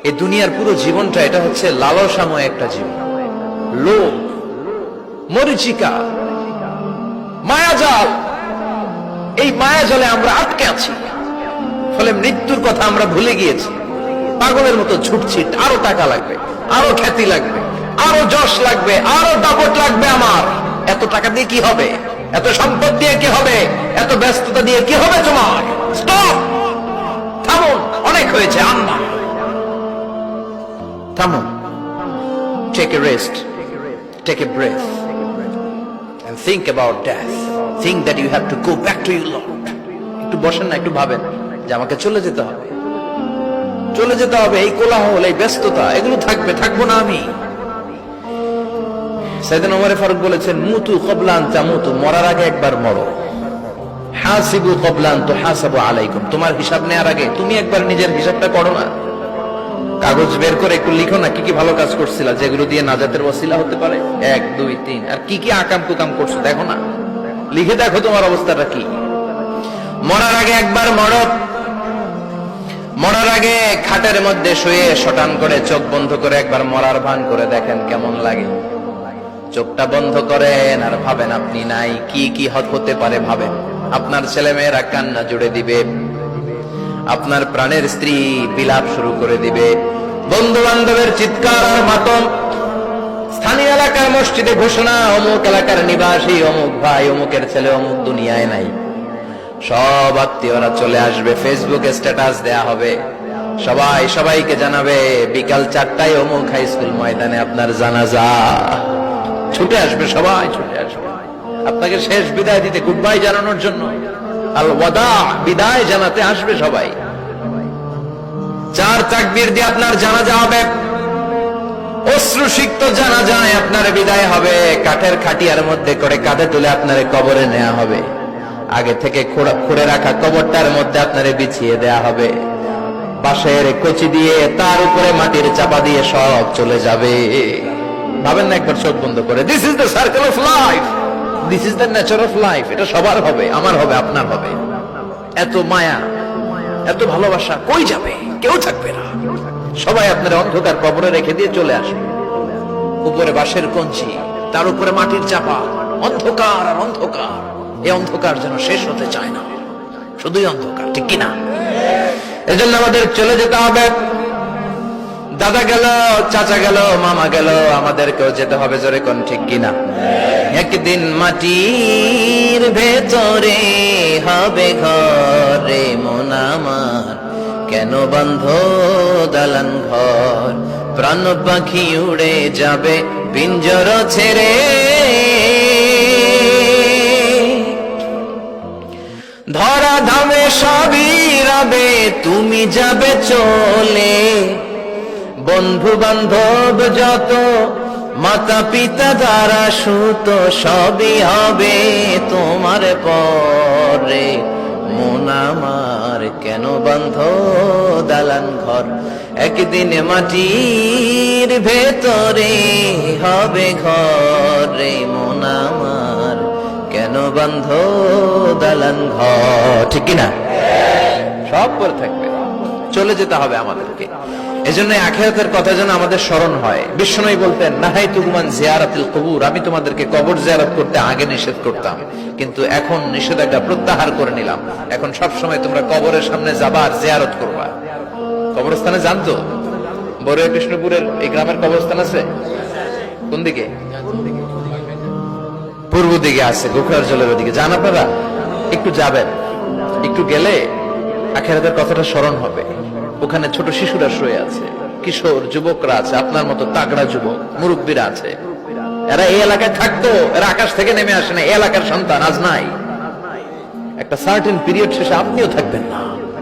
এই দুনিয়ার পুরো জীবনটা এটা হচ্ছে লালসাময় একটা জীবন, লোভ, মরিচিকা, মায়াজাল। এই মায়াজালে আমরা আটকে আছি, ফলে মৃত্যুর কথা আমরা ভুলে গিয়েছি। পাগলের মতো ছুটছি, আরো টাকা লাগবে, আরো খ্যাতি লাগবে, আরো যশ লাগবে, আরো দাপট লাগবে। আমার এত টাকা দিয়ে কি হবে? এত সম্পদ দিয়ে কি হবে? এত ব্যস্ততা দিয়ে কি হবে? তোমার স্টপ, থামুন, অনেক হয়েছে। আম্মা থামুন, take a rest, take a breath and think about death. Think that you have to go back to your Lord. একটু বসেন না, একটু ভাবেন যে আমাকে চলে যেতে হবে, চলে যেতে হবে। এই কোলাহল, এই ব্যস্ততা, এগুলো থাকবে, থাকবো না আমি। সাইয়েদনা ওমর ফারুক বলেছেন, মুতু ক্বাবলা আন তামুতু, মরার আগে একবার মরো। হাসিবু ক্বাবলা আন তুহাসাবু আলাইকুম, তোমার হিসাব নেওয়ার আগে তুমি একবার নিজের হিসাবটা করো না। কাগজ বের করে একটু লিখো না, কি কি ভালো কাজ করছিলা, যেগুলো দিয়ে নাজাতের ওসিলা হতে পারে। 1 2 3, আর কি কি আকাম কুকাম করছো দেখো না, লিখে দেখো তোমার অবস্থাটা কি। মরার আগে একবার মরো। মরার আগে খাটের মধ্যে শুয়ে শটান করে চোখ বন্ধ করে একবার মরার ভান করে দেখেন কেমন লাগে। চোখটা বন্ধ করেন আর ভাবেন আপনি নাই, কি কি হতে পারে ভাবেন। আপনার ছেলে মেয়েরা কান্না জুড়ে দিবে, আপনার প্রাণের স্ত্রী বিলাপ শুরু করে দিবে, বন্ধু বান্ধবের চিৎকার আর মাতম, স্থানীয় এলাকার মসজিদে ঘোষণা, অমুক এলাকার নিবাসী অমুক ভাই অমুকের ছেলে অমুক দুনিয়ায় নাই। সব আত্মীয়রা চলে আসবে, ফেসবুকে স্ট্যাটাস দেয়া হবে, সবাই সবাইকে জানাবে বিকাল 4টায় অমুক হাই স্কুল ময়দানে আপনার জানাজা। ছুটে আসবে, সবাই ছুটে আসবে আপনাকে শেষ বিদায় দিতে, গুড বাই জানানোর জন্য, আল ওয়াদা, বিদায় জানাতে আসবে সবাই। 4 তাকবীর দিয়ে আপনার জানাজা হবে, অশ্রুসিক্ত জানাজায় আপনার বিদায় হবে। কাঠের খাটিয়ার মধ্যে করে কাঁধে তুলে আপনার কবরে নেওয়া হবে। আগে থেকে খুঁড়ে রাখা কবরটার মধ্যে আপনারে বিছিয়ে দেয়া হবে। বাঁশের কচি দিয়ে তার উপরে মাটির চাপা দিয়ে সব চলে যাবে। ভাবেন না একবার চোখ বন্ধ করে, this is the circle of life, this is the nature of life. এটা সবার হবে, আমার হবে, আপনার হবে। এত মায়া, এত ভালোবাসা কই যাবে? কেউ থাকবে না, সবাই আপনার অন্ধকার কবরে রেখে দিয়ে চলে আসবে। উপরে বাঁশের কঞ্চি, তার উপরে মাটির চাপা, অন্ধকার আর অন্ধকার। এই অন্ধকার যেন শেষ হতে চায় না, শুধুই অন্ধকার, ঠিক কিনা? এজন্য আমাদের চলে যেতে হবে। দাদা গেল, চাচা গেল, মামা গেল, আমাদেরকেও যেতে হবে, জোরে কোন ঠিক কিনা? একদিন মাটির ভেতরে হবে ঘরে মন আমার, কেন বন্ধ দালান ঘর, প্রাণ পাখি উড়ে যাবে পিঞ্জর ছেড়ে। ধরা ধামে সবই রবে, তুমি যাবে চলে। বন্ধু বান্ধব যত, মাতা পিতা দ্বারা সুত, সবই হবে তোমার পরে। মন আমার কেন বন্ধ দালান ঘর, একদিন মাটির ভেতরে হবে ঘরে মন আমার, কেন বন্ধ দালান ঘর, ঠিক কিনা? সব পরে থাকবে, চলে যেতে হবে আমাদেরকে। এজন্য আখিরাতের কথা যেন আমাদের স্মরণ হয়। বিশ্বনবী বলতেন, নাহাইতুকুম আন জিয়ারাতিল কুবুর, আমি তোমাদেরকে কবর জিয়ারত করতে আগে নিষেধ করতাম, কিন্তু এখন নিষেধাজ্ঞা প্রত্যাহার করে নিলাম। এখন সব সময় তোমরা কবরের সামনে যাবা আর জিয়ারত করবা। কবরস্থানে জানতো, বড়ুয়া কৃষ্ণপুরের এই গ্রামের কবরস্থান আছে কোন দিকে? পূর্ব দিকে আছে, গোখরার জলের ওদিকে। যান আপনারা, একটু যাবেন, একটু গেলে আখিরাতের কথাটা স্মরণ হবে। ওখানে ছোট শিশুরা শুয়ে আছে, কিশোর যুবকরা আছে, আপনার মতো তাগড়া যুবক, মুরব্বীরা আছে। এরা এই এলাকায় থাকতো, এরা আকাশ থেকে নেমে আসে না, এই এলাকার সন্তান, আজ নাই। একটা সার্টেন পিরিয়ড শেষে আপনিও থাকবেন না।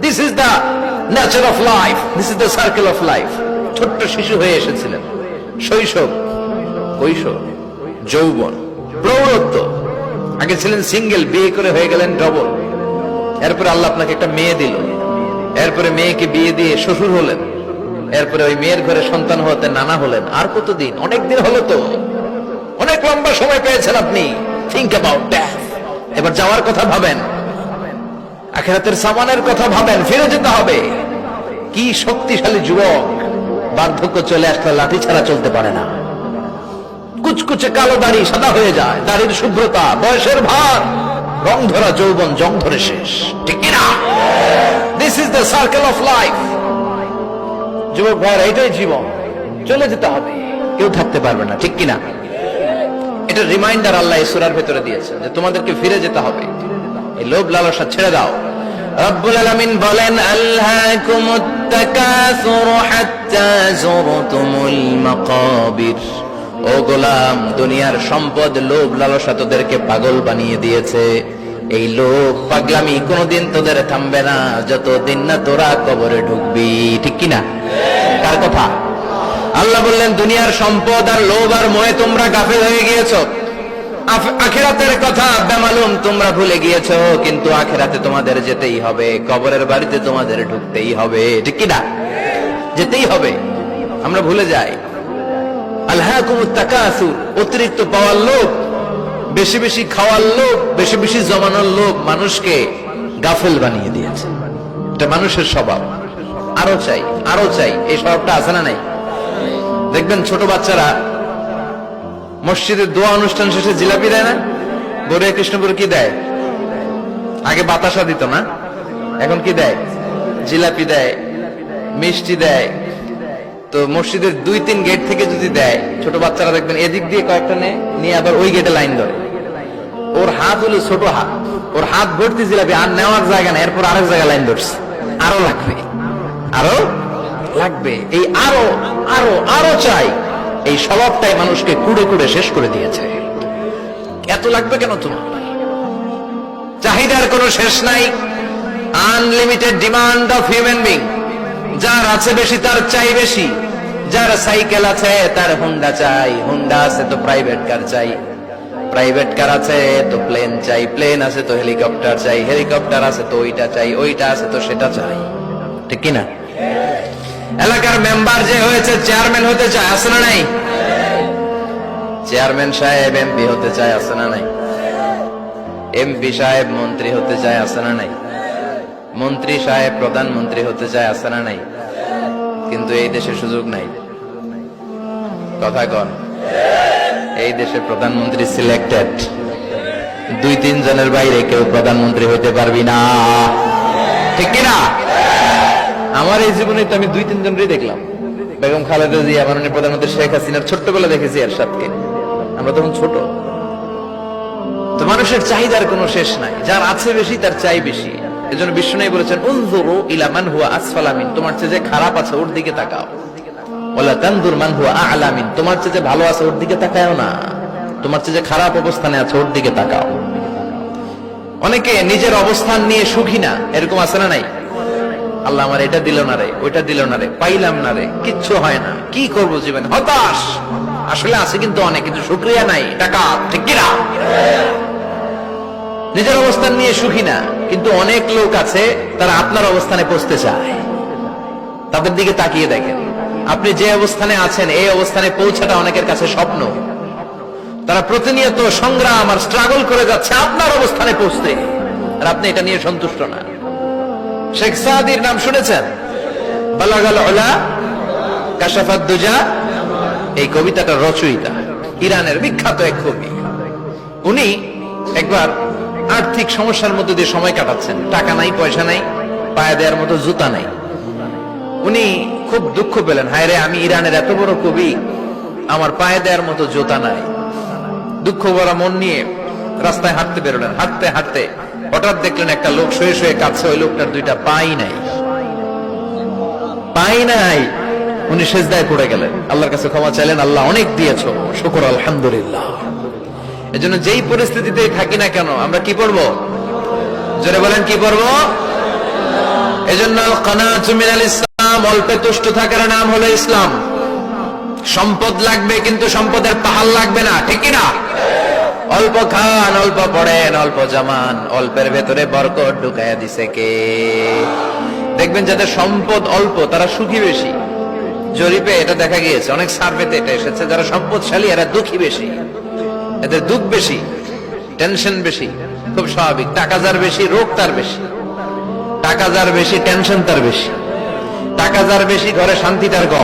This is the nature of life, this is the circle of life. ছোট্ট শিশু হয়ে এসেছিলেন, শৈশব, কৈশোর, যৌবন, প্রৌঢ়ত্ব। আগে ছিলেন সিঙ্গেল, বিয়ে করে হয়ে গেলেন ডবল। এরপরে আল্লাহ আপনাকে একটা মেয়ে দিল, এরপরে মেয়েকে বিয়ে দিয়ে শ্বশুর হলেন, এরপরে ওই মেয়ের ঘরে সন্তান হতে নানা হলেন। আর কতদিন? অনেক দিন হলো তো, অনেক লম্বা সময় পেয়েছেন আপনি। Think about death. এবার যাওয়ার কথা ভাবেন, আখিরাতের সামানের কথা ভাবেন, ফিরে যেতে হবে। কি শক্তিশালী যুবক, বার্ধক্য চলে আসলে লাঠি ছাড়া চলতে পারে না। কুচকুচে কালো দাড়ি সাদা হয়ে যায়, দাড়ির শুভ্রতা, বয়সের ভার, রং ধরা যৌবন জং ধরে শেষ, ঠিক কিনা? This is the circle of life. যুবক ভাইরা, এটাই জীবন, চলে যেতে হবে, কেউ থাকতে পারবে না, ঠিক কিনা? এটা রিমাইন্ডার আল্লাহ এই সূরার ভেতরে দিয়েছেন যে তোমাদেরকে ফিরে যেতে হবে, এই লোভ লালসা ছেড়ে দাও। রব্বুল আলামিন বলেন, আলহাকুমুত তাকাসুর হাত্তা যুরতুমুল মাকাবির। ও গোলাম, দুনিয়ার সম্পদ, লোভ লালসা তোদেরকে পাগল বানিয়ে দিয়েছে। এই লোভ পাগলামি কোনোদিন তোদের থামবে না যতদিন না তোরা কবরে ঢুকবি, ঠিক কিনা? কার কথা? আল্লাহ বললেন, দুনিয়ার সম্পদ আর লোভ আর মোহে তোমরা গাফেল হয়ে গিয়েছো। আখিরাতের কথা বেমালুম তোমরা ভুলে গিয়েছো, কিন্তু আখিরাতে তোমাদের যেতেই হবে, কবরের বাড়িতে তোমাদের ঢুকতেই হবে, ঠিক কিনা? যেতেই হবে, আমরা ভুলে যাই। আলহাকুমুত তাকাসুর, অতিরিক্ত পাওয়ার লোভ, বেশি বেশি খাওয়ার লোভ, বেশি বেশি জমানোর লোভ মানুষকে গাফেল বানিয়ে দিয়েছে। এটা মানুষের স্বভাব, আরো চাই আরো চাই, এই স্বভাবটা আছে না নাই? দেখবেন ছোট বাচ্চারা মসজিদের দোয়া অনুষ্ঠান শেষে জিলাপি দেয় না? গৌরে কৃষ্ণপুর কি দেয়? আগে বাতাসা দিত না, এখন কি দেয়? জিলাপি দেয়, মিষ্টি দেয়। তো মসজিদের 2-3 গেট থেকে যদি দেয়, ছোট বাচ্চারা দেখবেন এদিক দিয়ে কয়েকটা নিয়ে আবার ওই গেটে লাইন ধরে। ওর হাত হলো ছোট হাত, ওর হাত ভর্তি জিলাপি, আর নেওয়ার জায়গা না, এরপর আরেক জায়গায় লাইন ধরছে, আরো লাগবে আরো লাগবে, এই আরো আরো আরো চাই, এই স্বভাবটাই মানুষকে কুড়ে কুড়ে শেষ করে দিয়েছে। এত লাগবে কেন তোমার? চাহিদার কোনো শেষ নাই, unlimited demand of human being. যার আছে বেশি তার চাই বেশি, যার সাইকেল আছে তার হুন্ডা চাই, হুন্ডা আছে তো প্রাইভেট কার চাই, প্রাইভেট কার আছে তো প্লেন চাই, প্লেন আছে তো হেলিকপ্টার চাই, হেলিকপ্টার আছে তো ওইটা চাই, ওইটা আছে তো সেটা চাই, ঠিক কিনা? এলাকার মেম্বার যে হয়েছে চেয়ারম্যান হতে চায়, আছে না নাই? চেয়ারম্যান সাহেব এমপি হতে চায়, আছে না নাই? এমপি সাহেব মন্ত্রী হতে চায়, আছে না নাই? মন্ত্রী সাহেব প্রধানমন্ত্রী হতে চায়, আছে না নাই? কিন্তু এই দেশে সুযোগ নাই, কথা কন। এই দেশে প্রধানমন্ত্রী সিলেক্টেড, 2-3 জনের বাইরে কেউ প্রধানমন্ত্রী হইতে পারবি না, ঠিক কিনা? আমার এই জীবনে তো আমি 2-3 জনই দেখলাম। বেগম খালেদা জিয়া, মাননীয় প্রধানমন্ত্রী শেখ হাসিনার ছোট্টবেলা দেখেছি এরশাদকে, আমরা তখন ছোট। তো মানুষের চাহিদার কোনো শেষ নাই, যার আছে বেশি তার চাই বেশি। এজন্য বিষ্ণু বলেছেন, উনজুরু ইলা মান হুয়া আসফালা মিন, তোমার চেয়ে যে খারাপ আছে ওর দিকে তাকাও। ওয়ালা তানজুর মান হুয়া আ'লা মিন, তোমার চেয়ে যে ভালো আছে ওর দিকে তাকাও না, তোমার চেয়ে যে খারাপ অবস্থানে আছে ওর দিকে তাকাও। অনেকে নিজের অবস্থান নিয়ে সুখী না, এরকম আছে না নাই? আল্লাহ আমার এটা দিল না রে, ওইটা দিল না রে, পাইলাম না রে, কিচ্ছু হয় না, কি করবো জীবনে, হতাশ। আসলে আছে কিন্তু অনেক, কিন্তু শুকরিয়া নাই, টাকা, ঠিক কিনা? নিজের অবস্থান নিয়ে সুখী না, কিন্তু অনেক লোক আছে তারা আপনার অবস্থানে পৌঁছতে চায়। তাদের দিকে তাকিয়ে দেখেন, আপনি যে অবস্থানে আছেন এই অবস্থানে পৌঁছাটা অনেকের কাছে স্বপ্ন। তারা প্রতিনিয়ত সংগ্রাম আর স্ট্রাগল করে যাচ্ছে আপনার অবস্থানে পৌঁছতে, আর আপনি এটা নিয়ে সন্তুষ্ট না। শেখ সাদির নাম শুনেছেন? বালাগাল উলা কাশাফাত দুজা, এই কবিতাটার রচয়িতা ইরানের বিখ্যাত এক কবি। উনি একবার আর্থিক সমস্যার মধ্যে দিয়ে সময় কাটাচ্ছেন, টাকা নাই, পয়সা নাই, পায়ে দেওয়ার মতো জুতা নাই। উনি খুব দুঃখ পেলেন, হায় রে, আমি ইরানের এত বড় কবি, আমার পায়ে দেওয়ার মতো জুতা নাই। দুঃখ ভরা মন নিয়ে রাস্তায় হাঁটতে বেরোলেন। হাঁটতে হাঁটতে হঠাৎ দেখলেন একটা লোক শুয়ে শুয়ে কাঁদছে, ওই লোকটার 2টা পাই নাই, পাই নাই। উনি সেজদায় পড়ে গেলেন, আল্লাহর কাছে ক্ষমা চাইলেন, আল্লাহ অনেক দিয়েছো, শুকর আলহামদুলিল্লাহ। এজন্য যেই পরিস্থিতিতে থাকি না কেন আমরা কি পড়বো? জোরে বলেন, কি পড়বো? এজন্য আল কানাতু মিনাল ইসলাম, অল্পে তুষ্ট থাকার নাম হলো ইসলাম। সম্পদ লাগবে কিন্তু সম্পদের পাহাড় লাগবে না, ঠিক কিনা? অল্প খান, অল্প পড়েন, অল্প জামান, অল্পের ভেতরে বরকত ঢুকাইয়া দিছে কে? দেখবেন যাদের সম্পদ অল্প তারা সুখী বেশি। জরিপে এটা দেখা গিয়েছে, অনেক সার্ভেতে এটা এসেছে, যারা সম্পদশালী এরা দুঃখী বেশি, এদের দুঃখ বেশি, টেনশন বেশি। খুব স্বাভাবিক, টাকা যার বেশি রোগ তার বেশি, টাকা যার বেশি টেনশন তার বেশি, টাকা যার বেশি ঘরে শান্তি তার কম।